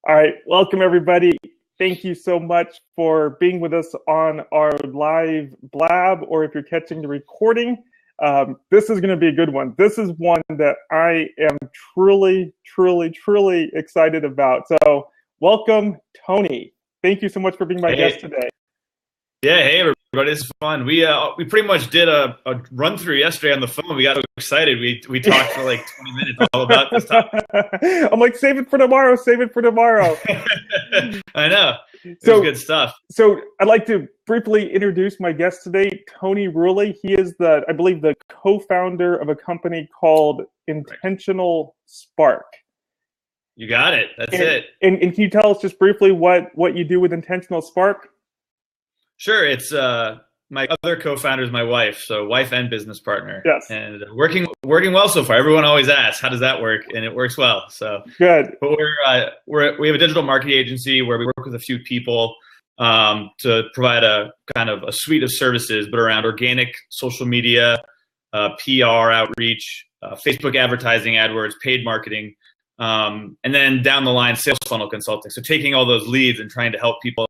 All right, welcome everybody. Thank you so much for being with us on our live blab, or if you're catching the recording, this is going to be a good one. This is one that I am truly excited about. So welcome, Tony. Thank you so much for being my guest today. Yeah, hey everybody, this is fun. We pretty much did a run through yesterday on the phone. We got so excited. We talked for like 20 minutes all about this topic. I'm like, save it for tomorrow. Save it for tomorrow. I know. It was good stuff. So I'd like to briefly introduce my guest today, Tony Ruley. He is I believe the co-founder of a company called Intentional Spark. You got it. That's it. And can you tell us just briefly what you do with Intentional Spark? Sure. It's my other co-founder is my wife, so wife and business partner. Yes. And working well so far. Everyone always asks, how does that work? And it works well. So good. But we have a digital marketing agency where we work with a few people to provide a kind of a suite of services, but around organic social media, PR outreach, Facebook advertising, AdWords, paid marketing, and then down the line, sales funnel consulting. So taking all those leads and trying to help people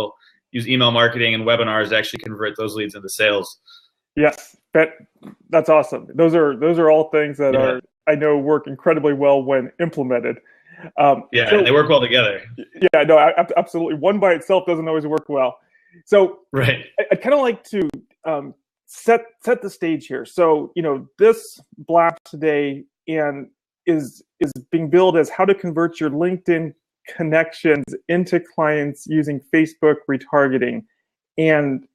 use email marketing and webinars to actually convert those leads into sales. Yes, that's awesome. Those are all things that I know work incredibly well when implemented. So, they work well together. Yeah, no, absolutely. One by itself doesn't always work well. So right. I'd kind of like to set the stage here. So this blab today is being billed as how to convert your LinkedIn connections into clients using Facebook retargeting. And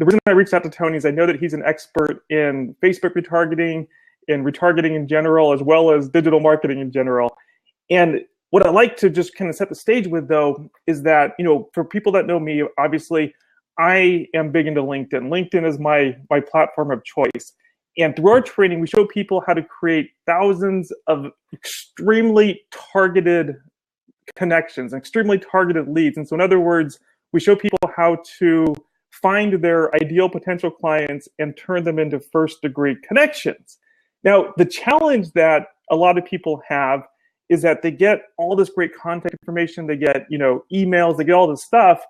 the reason I reached out to Tony is I know that he's an expert in Facebook retargeting, in retargeting in general, as well as digital marketing in general. And what I like to just kind of set the stage with, though, is that, for people that know me, obviously, I am big into LinkedIn. LinkedIn is my platform of choice. And through our training, we show people how to create thousands of extremely targeted connections, extremely targeted leads. And so in other words, we show people how to find their ideal potential clients and turn them into first degree connections. Now, the challenge that a lot of people have is that they get all this great contact information, they get, emails, they get all this stuff.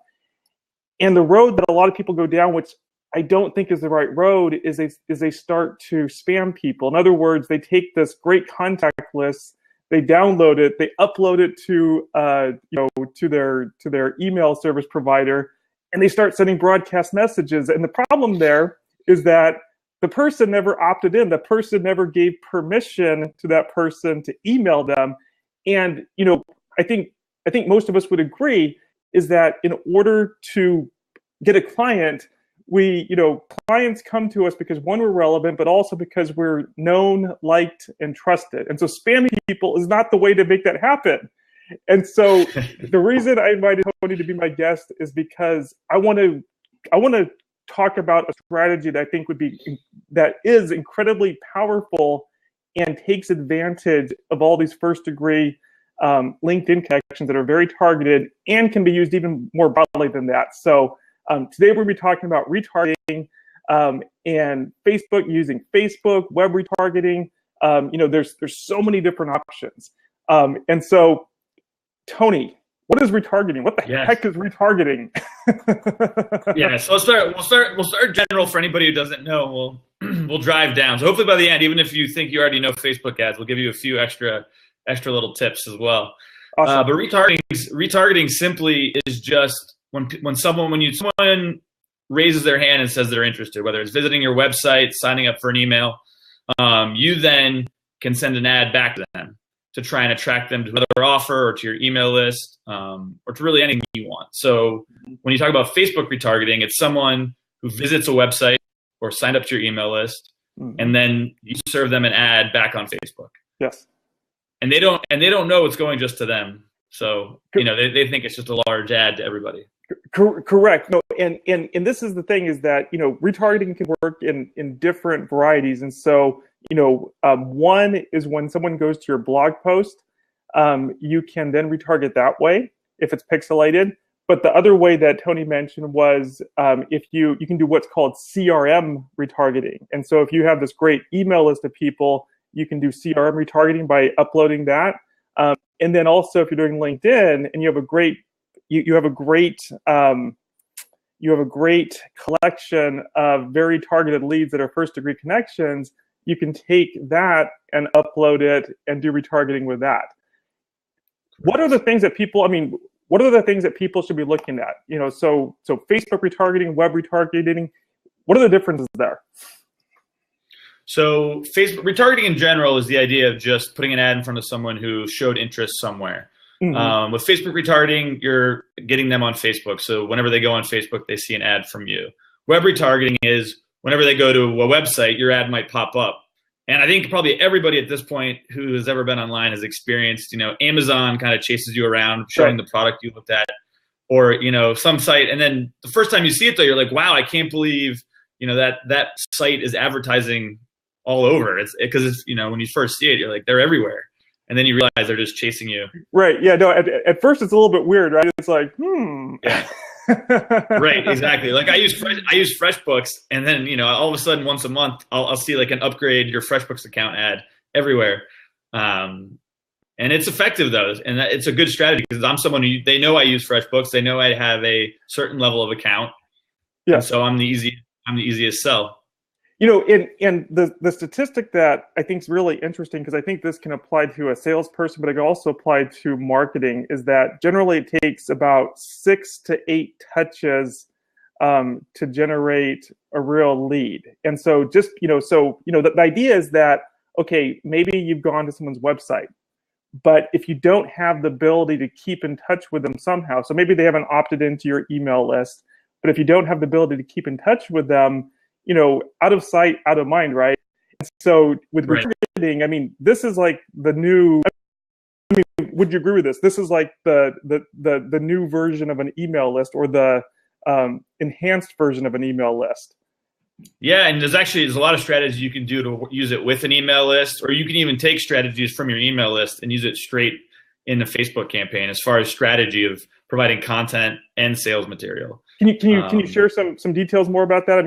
And the road that a lot of people go down, which I don't think is the right road, is they start to spam people. In other words, they take this great contact list, they download it, they upload it to their email service provider, and they start sending broadcast messages. And the problem there is that the person never opted in. The person never gave permission to that person to email them. And I think most of us would agree is that in order to get a client, clients come to us because, one, we're relevant, but also because we're known, liked, and trusted. And so spamming people is not the way to make that happen. And so the reason I invited Tony to be my guest is because I want to talk about a strategy that I think that is incredibly powerful and takes advantage of all these first degree LinkedIn connections that are very targeted and can be used even more broadly than that. So today we're going to be talking about retargeting and Facebook, using Facebook, web retargeting. There's so many different options. And so, Tony, what is retargeting? What the heck is retargeting? So we'll start general for anybody who doesn't know. We'll drive down. So hopefully by the end, even if you think you already know Facebook ads, we'll give you a few extra little tips as well. Awesome. But retargeting simply is just when someone raises their hand and says they're interested, whether it's visiting your website, signing up for an email, you then can send an ad back to them to try and attract them to another offer or to your email list, or to really anything you want. So when you talk about Facebook retargeting, it's someone who visits a website or signed up to your email list, and then you serve them an ad back on Facebook. Yes. And they don't know it's going just to them. So, they think it's just a large ad to everybody. Correct. No, and this is the thing, is that, retargeting can work in different varieties. And so, one is when someone goes to your blog post, you can then retarget that way if it's pixelated. But the other way that Tony mentioned was if you can do what's called CRM retargeting. And so if you have this great email list of people, you can do CRM retargeting by uploading that. And then also if you're doing LinkedIn and you have a great, you have a great collection of very targeted leads that are first degree connections, you can take that and upload it and do retargeting with that. What are the things that people, what are the things that people should be looking at? So Facebook retargeting, web retargeting, what are the differences there? So Facebook retargeting in general is the idea of just putting an ad in front of someone who showed interest somewhere. Mm-hmm. With Facebook retargeting, you're getting them on Facebook. So whenever they go on Facebook, they see an ad from you. Web retargeting is whenever they go to a website, your ad might pop up. And I think probably everybody at this point who has ever been online has experienced, Amazon kind of chases you around, showing the product you looked at, or, some site. And then the first time you see it, though, you're like, wow, I can't believe, that site is advertising all over. It's because when you first see it, you're like, they're everywhere. And then you realize they're just chasing you. Right. Yeah. No, at first it's a little bit weird, right? It's like, Yeah. Right, exactly. Like I use FreshBooks, and then all of a sudden once a month I'll see like an upgrade your FreshBooks account ad everywhere, and it's effective though, and it's a good strategy because I'm someone who they know I use FreshBooks, they know I have a certain level of account, yeah. So I'm the easiest sell. And the statistic that I think is really interesting, because I think this can apply to a salesperson, but it can also apply to marketing, is that generally it takes about 6 to 8 touches to generate a real lead. And so just, the idea is that, okay, maybe you've gone to someone's website, but if you don't have the ability to keep in touch with them somehow, so maybe they haven't opted into your email list, but if you don't have the ability to keep in touch with them, out of sight, out of mind, right? And so with retargeting, this is like the new. Would you agree with this? This is like the new version of an email list, or the enhanced version of an email list. Yeah, and there's a lot of strategies you can do to use it with an email list, or you can even take strategies from your email list and use it straight in the Facebook campaign as far as strategy of providing content and sales material. Can you share some details more about that?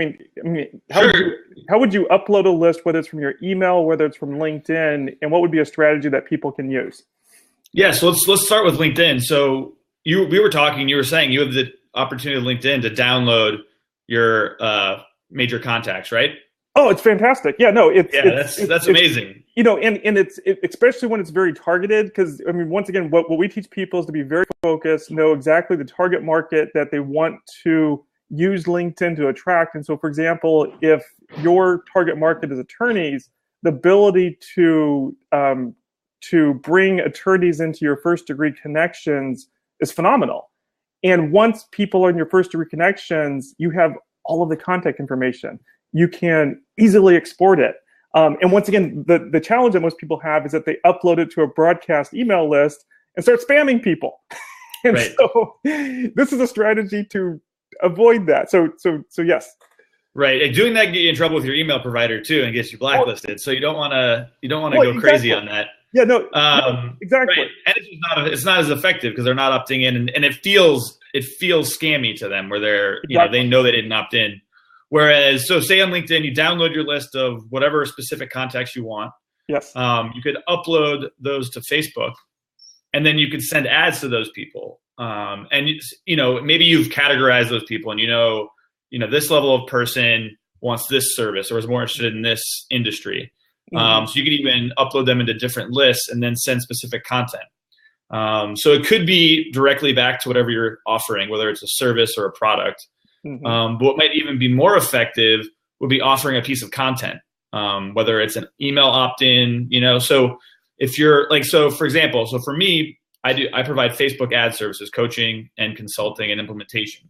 How would you upload a list, whether it's from your email, whether it's from LinkedIn, and what would be a strategy that people can use? Yeah, so let's start with LinkedIn. So you were saying you have the opportunity with LinkedIn to download your major contacts, right? Oh, it's fantastic. Yeah, no, that's amazing. And it's especially when it's very targeted, because once again, what we teach people is to be very focused, know exactly the target market that they want to use LinkedIn to attract. And so, for example, if your target market is attorneys, the ability to bring attorneys into your first degree connections is phenomenal. And once people are in your first degree connections, you have all of the contact information. You can easily export it. And once again, the challenge that most people have is that they upload it to a broadcast email list and start spamming people. And so this is a strategy to avoid that. So yes. Right. And doing that can get you in trouble with your email provider too, and gets you blacklisted. So you don't want to go crazy on that. Yeah, no, exactly. Right. And it's not as effective because they're not opting in, and it feels scammy to them, where they're they know they didn't opt in. Whereas, so say on LinkedIn, you download your list of whatever specific contacts you want. Yes. You could upload those to Facebook, and then you could send ads to those people. And maybe you've categorized those people, and this level of person wants this service or is more interested in this industry. Mm-hmm. So you could even upload them into different lists and then send specific content. So it could be directly back to whatever you're offering, whether it's a service or a product. Mm-hmm. But what might even be more effective would be offering a piece of content, whether it's an email opt-in, so if you're for example, so for me, I provide Facebook ad services, coaching and consulting and implementation.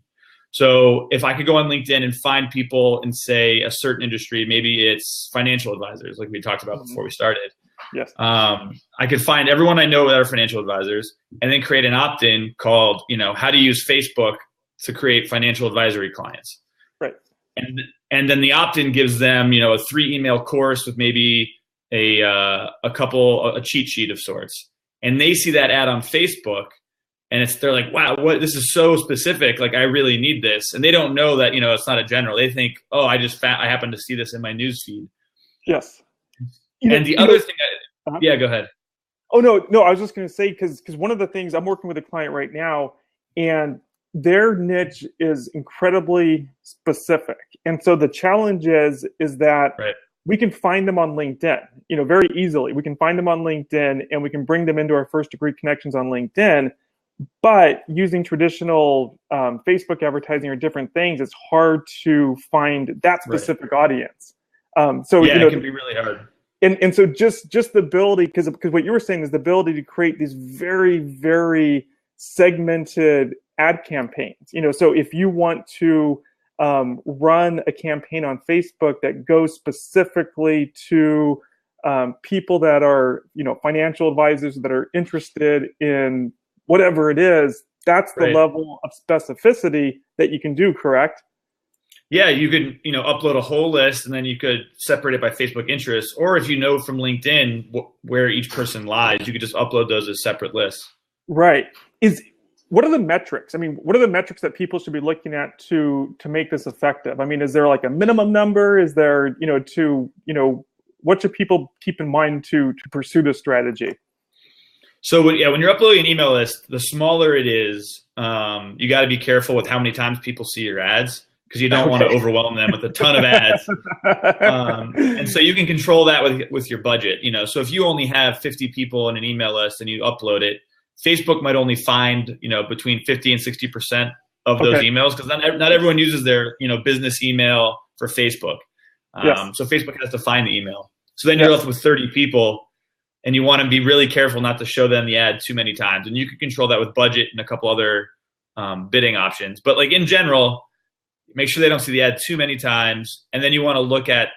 So if I could go on LinkedIn and find people in, say, a certain industry, maybe it's financial advisors, like we talked about before we started. Yes. I could find everyone I know that are financial advisors and then create an opt-in called, how to use Facebook to create financial advisory clients. Right. And then the opt-in gives them, a 3-email course with maybe a cheat sheet of sorts. And they see that ad on Facebook, and they're like, wow, this is so specific. Like, I really need this. And they don't know that, it's not a general. They think, oh, I happen to see this in my news feed. Yes. And the other thing, yeah, go ahead. Oh, no, I was just going to say, because one of the things I'm working with a client right now, and their niche is incredibly specific. And so the challenge is that Right. we can find them on LinkedIn, very easily. We can find them on LinkedIn and we can bring them into our first degree connections on LinkedIn. But using traditional Facebook advertising or different things, it's hard to find that Right. specific audience. So, Yeah, it can be really hard. and so just the ability, because what you were saying is the ability to create these very, very segmented ad campaigns. So if you want to run a campaign on Facebook that goes specifically to people that are financial advisors that are interested in whatever it is, that's the Right. level of specificity that you can do, correct? Yeah, you could, upload a whole list and then you could separate it by Facebook interests. Or if you know from LinkedIn where each person lies, you could just upload those as separate lists. Right. What are the metrics? I mean, what are the metrics that people should be looking at to make this effective? I mean, is there like a minimum number? Is there, what should people keep in mind to pursue this strategy? So when you're uploading an email list, the smaller it is, you got to be careful with how many times people see your ads, because you don't want to overwhelm them with a ton of ads. And so you can control that with your budget. So if you only have 50 people in an email list and you upload it, Facebook might only find between 50 and 60% of those emails, because not everyone uses their business email for Facebook. Yes. So Facebook has to find the email. So then you're left with 30 people, and you want to be really careful not to show them the ad too many times. And you can control that with budget and a couple other bidding options. But like in general, make sure they don't see the ad too many times. And then you want to look at,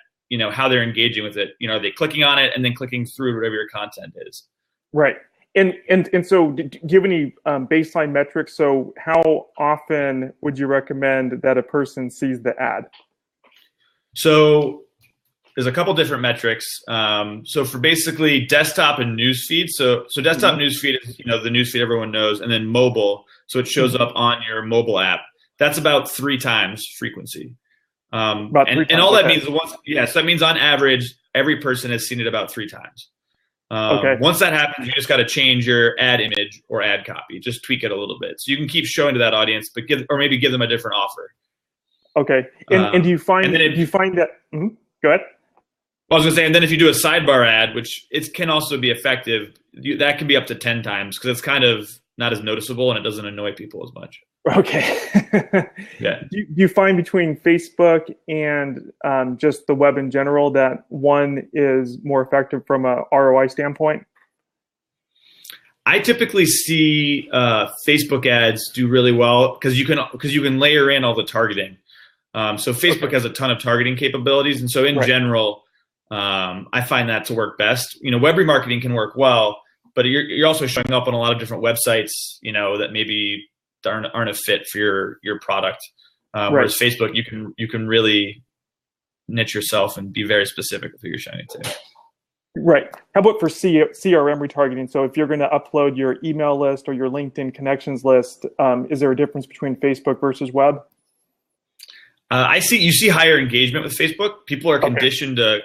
how they're engaging with it. Are they clicking on it and then clicking through whatever your content is? Right. And so do you have any baseline metrics? So how often would you recommend that a person sees the ad? So there's a couple different metrics. So for basically desktop and newsfeed. So desktop newsfeed is, the newsfeed everyone knows, and then mobile. So it shows up on your mobile app. That's about 3 times frequency. And all that means so that means on average, every person has seen it about 3 times. Once that happens, you just got to change your ad image or ad copy, just tweak it a little bit. So you can keep showing to that audience, but maybe give them a different offer. Okay. And do you find that, go ahead. I was going to say, and then if you do a sidebar ad, which it can also be effective, that can be up to 10 times, because it's kind of not as noticeable and it doesn't annoy people as much. Okay. Yeah. Do you find between Facebook and just the web in general that one is more effective from a ROI standpoint? I typically see Facebook ads do really well because you can layer in all the targeting. So Facebook has a ton of targeting capabilities, and so in general, I find that to work best. Web remarketing can work well, but you're also showing up on a lot of different websites, that maybe aren't a fit for your product. Whereas Facebook, you can really niche yourself and be very specific with who you're showing it to. Right. How about for CRM retargeting? So if you're going to upload your email list or your LinkedIn connections list, is there a difference between Facebook versus web? You see higher engagement with Facebook. People are conditioned to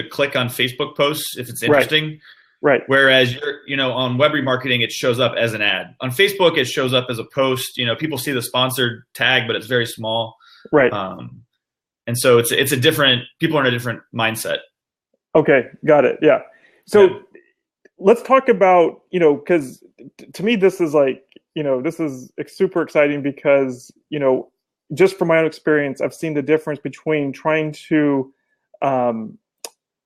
click on Facebook posts if it's interesting. Right. Whereas on web remarketing, it shows up as an ad. On Facebook, it shows up as a post. People see the sponsored tag, but it's very small. Right. And so it's a different. People are in a different mindset. Okay, got it. Yeah. So let's talk about because to me this is this is super exciting because just from my own experience, I've seen the difference between trying to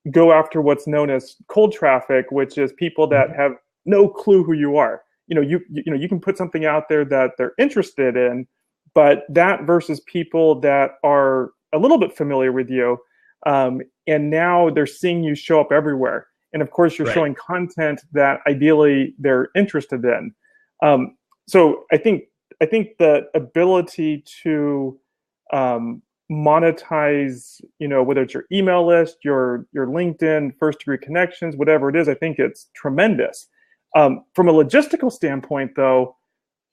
go after what's known as cold traffic, which is people that have no clue who you are. You can put something out there that they're interested in, but that versus people that are a little bit familiar with you, and now they're seeing you show up everywhere. And of course, you're showing content that ideally they're interested in. So I think the ability to monetize, whether it's your email list, your LinkedIn, first degree connections, whatever it is, I think it's tremendous. From a logistical standpoint, though,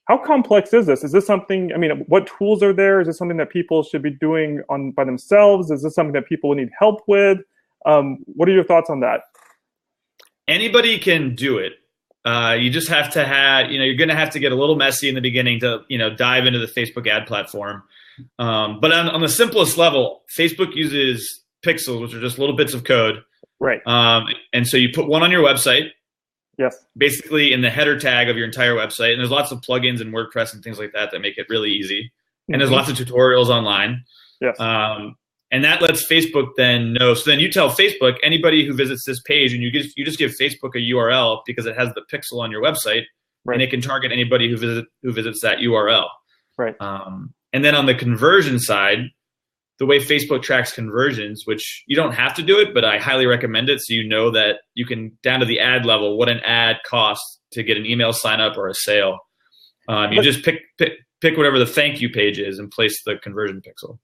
how complex is this? Is this something, what tools are there? Is this something that people should be doing by themselves? Is this something that people need help with? What are your thoughts on that? Anybody can do it. You just have to have, you're going to have to get a little messy in the beginning to, dive into the Facebook ad platform. But on the simplest level, Facebook uses pixels, which are just little bits of code. Right. And so you put one on your website. Yes. Basically in the header tag of your entire website. And there's lots of plugins and WordPress and things like that make it really easy. And there's lots of tutorials online. Yes. And that lets Facebook then know. So then you tell Facebook, anybody who visits this page, and you just give Facebook a URL because it has the pixel on your website, right. and it can target anybody who visits that URL. Right. And then on the conversion side, the way Facebook tracks conversions, which you don't have to do it, but I highly recommend it, so you know that you can, down to the ad level, what an ad costs to get an email sign up or a sale. You just pick whatever the thank you page is and place the conversion pixel.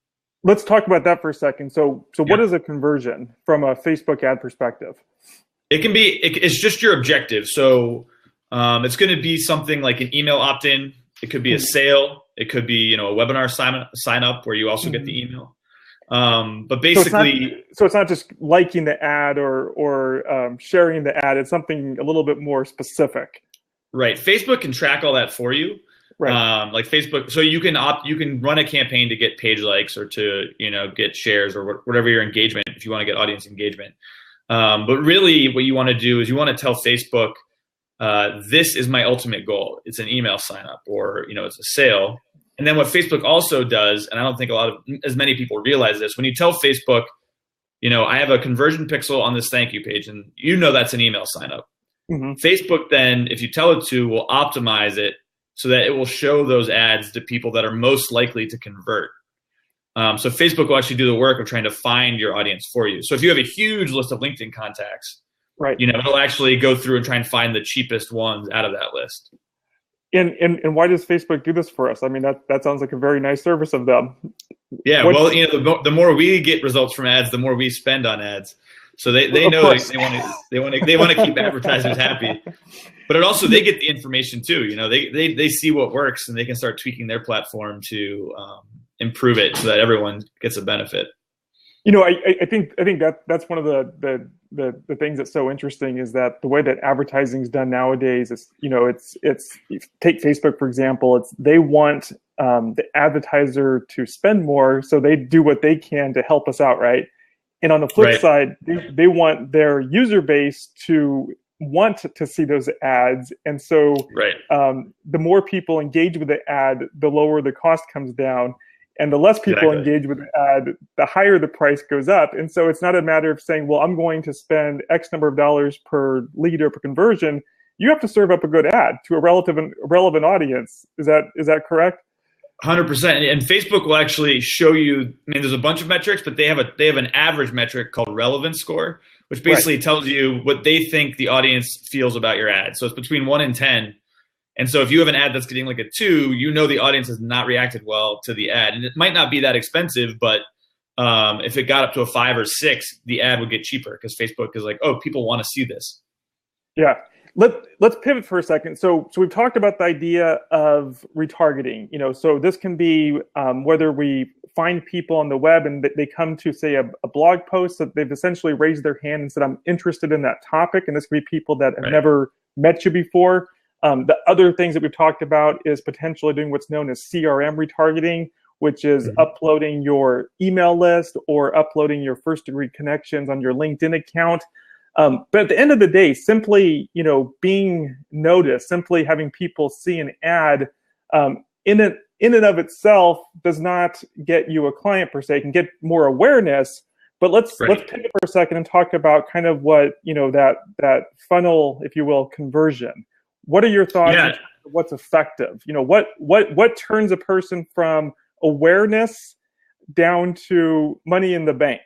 Let's talk about that for a second. So what is a conversion from a Facebook ad perspective? It can be, it's just your objective. So it's going to be something like an email opt-in. It could be a sale. It could be, a webinar sign up where you also get the email. But basically, so it's not just liking the ad or sharing the ad. It's something a little bit more specific. Right. Facebook can track all that for you. Right. Like Facebook, so you can run a campaign to get page likes or to, get shares or whatever your engagement, if you want to get audience engagement. But really what you want to do is you want to tell Facebook, this is my ultimate goal. It's an email sign up or, it's a sale. And then what Facebook also does, and I don't think as many people realize this, when you tell Facebook, I have a conversion pixel on this thank you page, and that's an email sign up. Mm-hmm. Facebook then, if you tell it to, will optimize it so that it will show those ads to people that are most likely to convert. So Facebook will actually do the work of trying to find your audience for you. So if you have a huge list of LinkedIn contacts, right, it'll actually go through and try and find the cheapest ones out of that list. And why does Facebook do this for us? I mean, that sounds like a very nice service of them. Yeah, the more we get results from ads, the more we spend on ads. So they know they want to keep advertisers happy. But they get the information too. They see what works and they can start tweaking their platform to improve it so that everyone gets a benefit. I think that's one of the things that's so interesting is that the way that advertising is done nowadays is, it's take Facebook, for example, they want the advertiser to spend more, so they do what they can to help us out, right? And on the flip side, they want their user base to want to see those ads. And so the more people engage with the ad, the lower the cost comes down. And the less people engage with the ad, the higher the price goes up. And so it's not a matter of saying, well, I'm going to spend X number of dollars per lead or per conversion. You have to serve up a good ad to a relevant audience. Is that correct? 100%. And Facebook will actually show you, there's a bunch of metrics, but they have an average metric called relevance score, which basically tells you what they think the audience feels about your ad. So it's between 1 and 10. And so if you have an ad that's getting like a 2, the audience has not reacted well to the ad. And it might not be that expensive, but if it got up to a 5 or 6, the ad would get cheaper because Facebook is like, oh, people want to see this. Yeah. Let's pivot for a second. So we've talked about the idea of retargeting. So this can be whether we find people on the web and they come to, say, a blog post that they've essentially raised their hand and said, I'm interested in that topic. And this could be people that have never met you before. The other things that we've talked about is potentially doing what's known as CRM retargeting, which is uploading your email list or uploading your first-degree connections on your LinkedIn account. But at the end of the day, simply, being noticed, simply having people see an ad in and of itself does not get you a client per se. It can get more awareness. But let's pivot for a second and talk about kind of what, that funnel, if you will, conversion. What are your thoughts on what's effective? What turns a person from awareness down to money in the bank?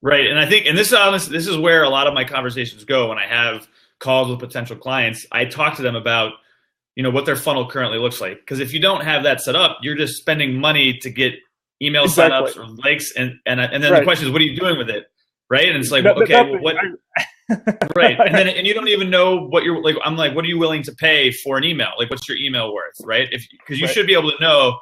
Right. And I think, and this is where a lot of my conversations go when I have calls with potential clients. I talk to them about, what their funnel currently looks like. Because if you don't have that set up, you're just spending money to get email signups or likes. And then the question is, what are you doing with it? Right. And it's like, what? Right. And you don't even know what you're like. I'm like, what are you willing to pay for an email? Like, what's your email worth? Right. Because you should be able to know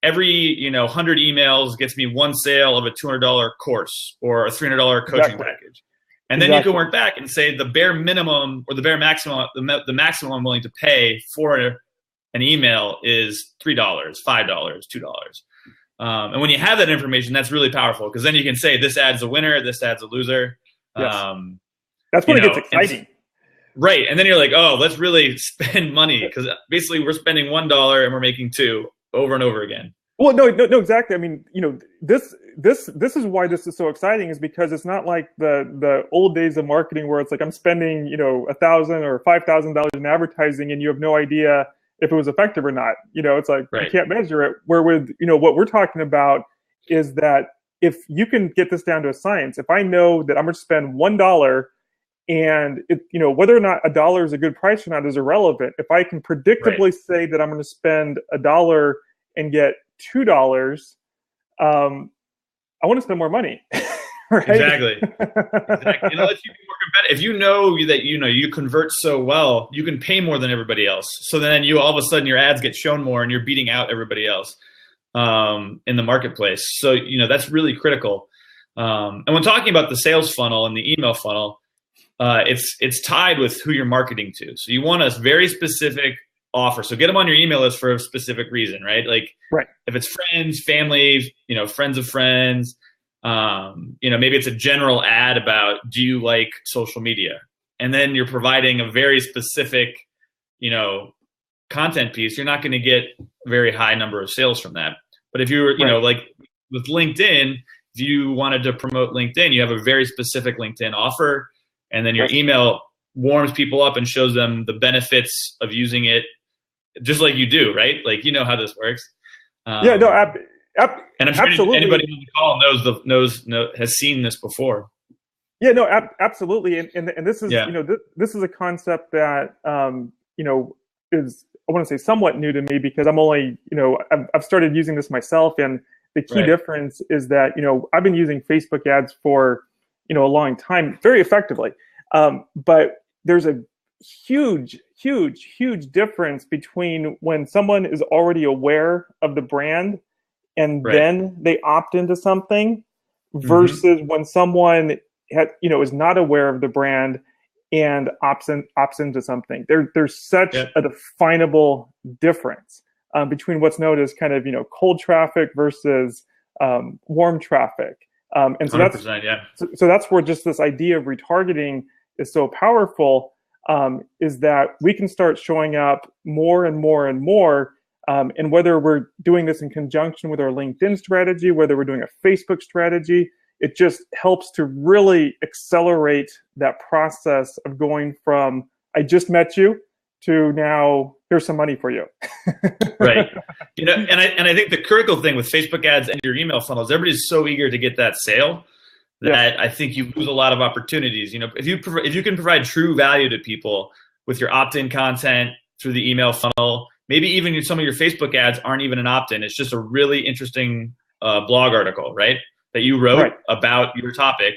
every, 100 emails gets me one sale of a $200 course or a $300 coaching package. And then you can work back and say the bare minimum or the bare maximum, the maximum I'm willing to pay for an email is $3, $5, $2. And when you have that information, that's really powerful because then you can say this ad's a winner, this ad's a loser. Yes. That's when it gets exciting. Right. And then you're like, oh, let's really spend money because basically we're spending $1 and we're making $2 over and over again. Well, no, exactly. I mean, this is why this is so exciting is because it's not like the old days of marketing where it's like I'm spending, $1,000 or $5,000 in advertising and you have no idea if it was effective or not. It's like you can't measure it. Where with, what we're talking about is that if you can get this down to a science, if I know that I'm going to spend $1 and whether or not $1 is a good price or not is irrelevant. If I can predictably say that I'm going to spend $1 and get $2, I want to spend more money. Right? Exactly. It lets you be more competitive. If you know that you convert so well, you can pay more than everybody else. So then you all of a sudden your ads get shown more and you're beating out everybody else in the marketplace. So that's really critical. And when talking about the sales funnel and the email funnel, it's tied with who you're marketing to. So you want a very specific offer. So get them on your email list for a specific reason, right? Like if it's friends, family, friends of friends, maybe it's a general ad about, do you like social media? And then you're providing a very specific, content piece. You're not going to get a very high number of sales from that. But if you were, like with LinkedIn, if you wanted to promote LinkedIn, you have a very specific LinkedIn offer. And then your email warms people up and shows them the benefits of using it just like you do, right? Like, how this works. And I'm sure absolutely. Anybody on the call has seen this before. Yeah, no, absolutely. And this is, this is a concept that, is, I want to say somewhat new to me because I'm only, I've started using this myself. And the key difference is that, I've been using Facebook ads for, a long time, very effectively. But there's a huge difference between when someone is already aware of the brand and then they opt into something versus when someone is not aware of the brand and opts into something. There's such a definable difference between what's known as kind of cold traffic versus warm traffic. And so that's where just this idea of retargeting is so powerful, is that we can start showing up more and more and more. And whether we're doing this in conjunction with our LinkedIn strategy, whether we're doing a Facebook strategy, it just helps to really accelerate that process of going from, I just met you, to now here's some money for you. Right. And I think the critical thing with Facebook ads and your email funnels, everybody's so eager to get that sale that I think you lose a lot of opportunities. If you can provide true value to people with your opt-in content through the email funnel, maybe even some of your Facebook ads aren't even an opt-in. It's just a really interesting blog article, right, that you wrote about your topic.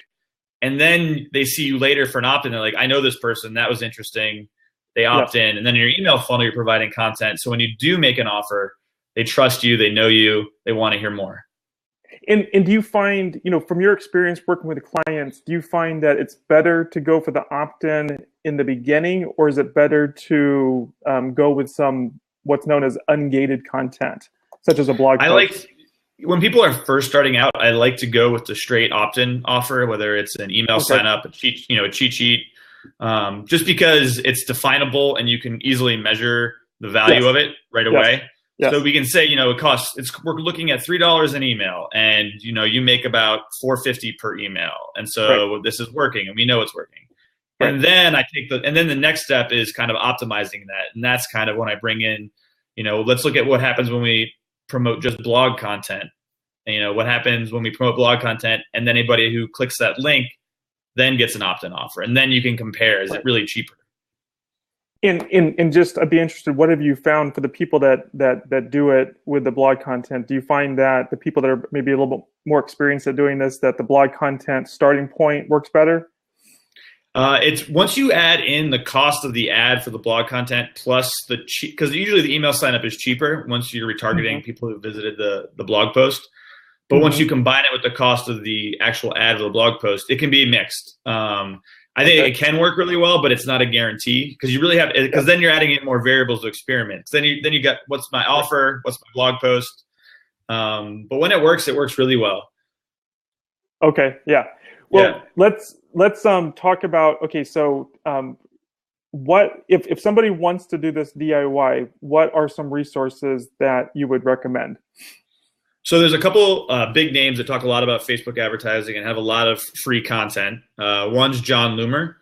And then they see you later for an opt-in. They're like, I know this person. That was interesting. They opt in. And then in your email funnel, you're providing content. So when you do make an offer, they trust you. They know you. They want to hear more. And do you find, from your experience working with clients, do you find that it's better to go for the opt-in in the beginning, or is it better to go with some what's known as ungated content, such as a blog post? When people are first starting out, I like to go with the straight opt-in offer, whether it's an email sign up, a cheat sheet, just because it's definable and you can easily measure the value of it right away. So we can say, we're looking at $3 an email, and you make about $4.50 per email, and so this is working, and we know it's working. And then and then the next step is kind of optimizing that, and that's kind of when I bring in, let's look at what happens when we promote just blog content. And, what happens when we promote blog content, and then anybody who clicks that link then gets an opt-in offer, and then you can compare, is it really cheaper? And just, I'd be interested, what have you found for the people that do it with the blog content? Do you find that the people that are maybe a little bit more experienced at doing this, that the blog content starting point works better? It's once you add in the cost of the ad for the blog content plus because usually the email sign up is cheaper once you're retargeting people who visited the blog post. But once you combine it with the cost of the actual ad or the blog post, it can be mixed. I think it can work really well, but it's not a guarantee because you really have, because then you're adding in more variables to experiment. Then you got what's my offer, what's my blog post. But when it works really well. Okay. Yeah. Well, let's talk about, okay. So, what, if somebody wants to do this DIY, what are some resources that you would recommend? So there's a couple big names that talk a lot about Facebook advertising and have a lot of free content. One's John Loomer.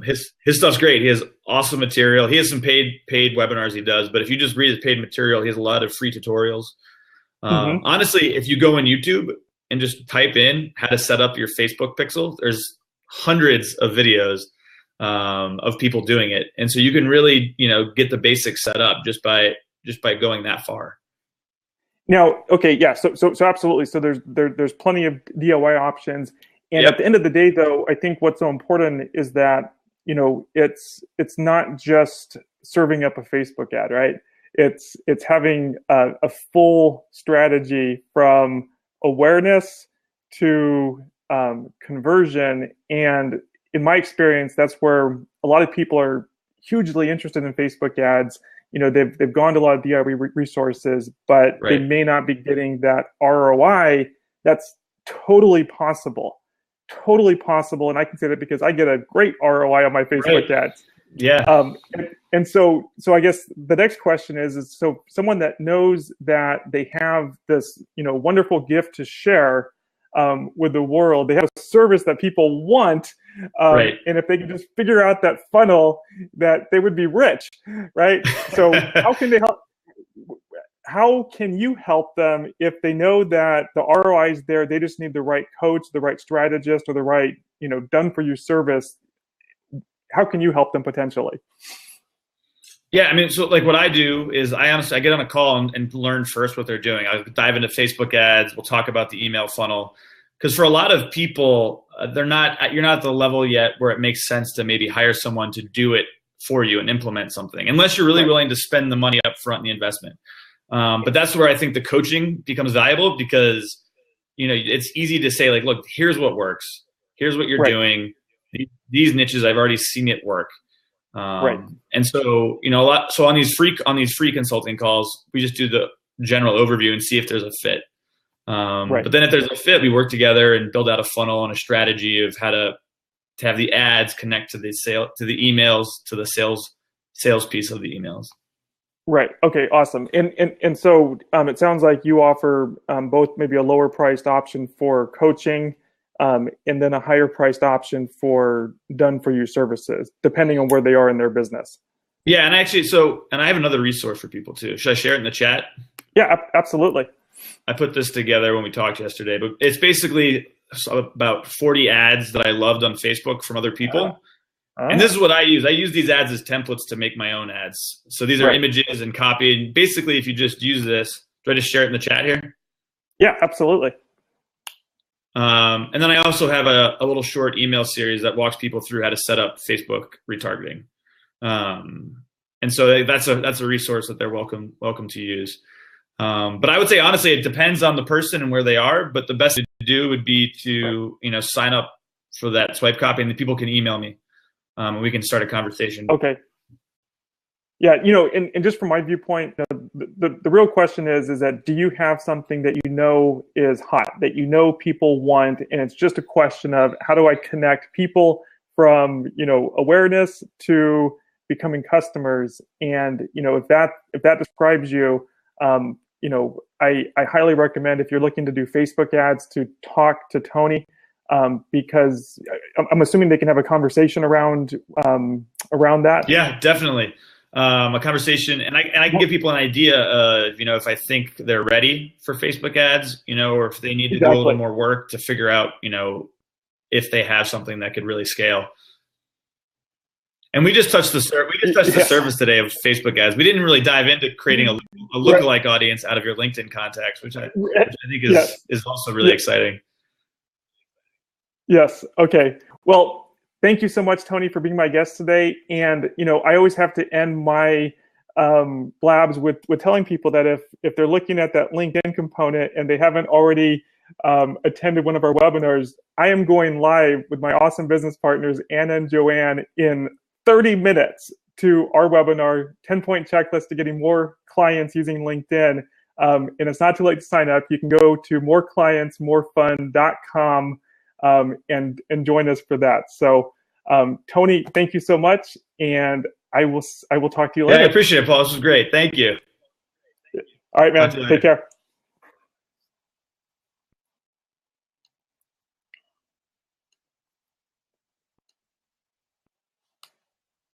His stuff's great. He has awesome material. He has some paid webinars he does, but if you just read his paid material, he has a lot of free tutorials. Honestly, if you go on YouTube and just type in how to set up your Facebook pixel, there's hundreds of videos of people doing it, and so you can really get the basics set up just by going that far. Now, okay, yeah, so absolutely. So there's plenty of DIY options, and at the end of the day, though, I think what's so important is that it's not just serving up a Facebook ad, right? It's having a full strategy from awareness to conversion, and in my experience, that's where a lot of people are hugely interested in Facebook ads. They've gone to a lot of DIY resources, but they may not be getting that ROI. That's totally possible. And I can say that because I get a great ROI on my Facebook ads. Yeah. And so I guess the next question is so someone that knows that they have this, wonderful gift to share with the world, they have a service that people want. And if they can just figure out that funnel, that they would be rich, right? So how can they help? How can you help them if they know that the ROI is there? They just need the right coach, the right strategist, or the right, done for you service. How can you help them potentially? Yeah, I mean, so like what I do is I get on a call and learn first what they're doing. I dive into Facebook ads. We'll talk about the email funnel. Because for a lot of people, you're not at the level yet where it makes sense to maybe hire someone to do it for you and implement something, unless you're really willing to spend the money up front in the investment. But that's where I think the coaching becomes valuable because, it's easy to say like, look, here's what works. Here's what you're doing. These niches, I've already seen it work. And so, so on these free consulting calls, we just do the general overview and see if there's a fit. But then if there's a fit, we work together and build out a funnel and a strategy of how to have the ads connect to the emails, to the sales piece of the emails. Right. Okay. Awesome. And so it sounds like you offer both maybe a lower priced option for coaching, and then a higher priced option for done for you services, depending on where they are in their business. Yeah. And actually, and I have another resource for people too. Should I share it in the chat? Yeah, absolutely. I put this together when we talked yesterday, but it's basically about 40 ads that I loved on Facebook from other people. And this is what I use. I use these ads as templates to make my own ads. So these are images and copy. And basically, if you just use this, do I just share it in the chat here? Yeah, absolutely. And then I also have a little short email series that walks people through how to set up Facebook retargeting. And so that's a resource that they're welcome to use. But I would say, honestly, it depends on the person and where they are. But the best to do would be to, sign up for that swipe copy, and the people can email me, and we can start a conversation. Okay. Yeah, and just from my viewpoint, the real question is that do you have something that is hot, that people want, and it's just a question of how do I connect people from awareness to becoming customers, and if that describes you. I highly recommend, if you're looking to do Facebook ads, to talk to Tony, because I'm assuming they can have a conversation around that. Yeah, definitely. A conversation, and I can give people an idea of, if I think they're ready for Facebook ads, or if they need to do a little more work to figure out, if they have something that could really scale. And we just touched the surface today of Facebook ads. We didn't really dive into creating a lookalike audience out of your LinkedIn contacts, which I think is also really exciting. Yes. Okay. Well, thank you so much, Tony, for being my guest today. And I always have to end my blabs with telling people that if they're looking at that LinkedIn component and they haven't already attended one of our webinars, I am going live with my awesome business partners, Anna and Joanne, in 30 minutes to our webinar, 10-point checklist to getting more clients using LinkedIn. And it's not too late to sign up. You can go to moreclientsmorefun.com and join us for that. So Tony, thank you so much. And I will talk to you later. Yeah, I appreciate it, Paul. This was great. Thank you. All right, man. Take care.